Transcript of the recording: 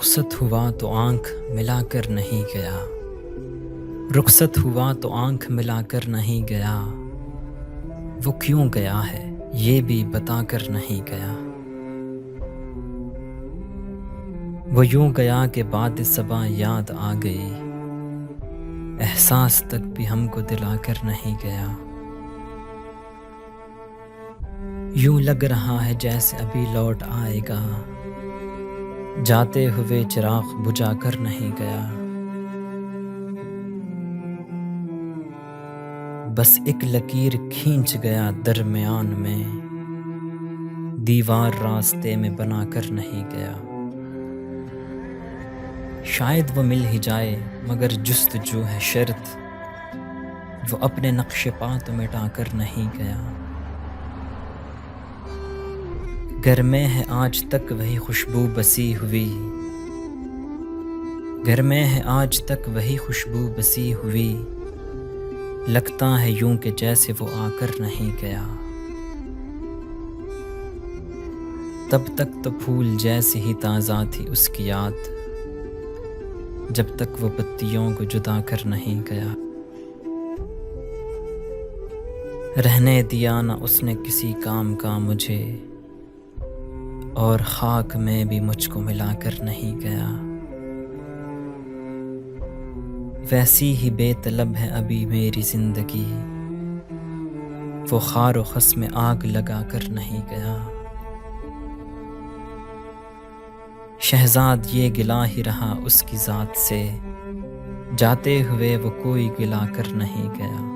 رخصت ہوا تو آنکھ ملا کر نہیں گیا، رخصت ہوا تو آنکھ ملا کر نہیں گیا، وہ کیوں گیا ہے یہ بھی بتا کر نہیں گیا، وہ یوں گیا کہ باد صبا یاد آ گئی، احساس تک بھی ہم کو دلا کر نہیں گیا، یوں لگ رہا ہے جیسے ابھی لوٹ آئے گا، جاتے ہوئے چراغ بجھا کر نہیں گیا، بس ایک لکیر کھینچ گیا درمیان میں، دیوار راستے میں بنا کر نہیں گیا، شاید وہ مل ہی جائے مگر جستجو ہے شرط، وہ اپنے نقش پا تو مٹا کر نہیں گیا، گھر میں ہے آج تک وہی خوشبو بسی ہوئی، گھر میں ہے آج تک وہی خوشبو بسی ہوئی، لگتا ہے یوں کہ جیسے وہ آ کر نہیں گیا، تب تک تو پھول جیسے ہی تازہ تھی اس کی یاد، جب تک وہ پتیوں کو جدا کر نہیں گیا، رہنے دیا نہ اس نے کسی کام کا مجھے، اور خاک میں بھی مجھ کو ملا کر نہیں گیا، ویسی ہی بے طلب ہے ابھی میری زندگی، وہ خار و خس میں آگ لگا کر نہیں گیا، شہزاد یہ گلہ ہی رہا اس کی ذات سے، جاتے ہوئے وہ کوئی گلہ کر نہیں گیا۔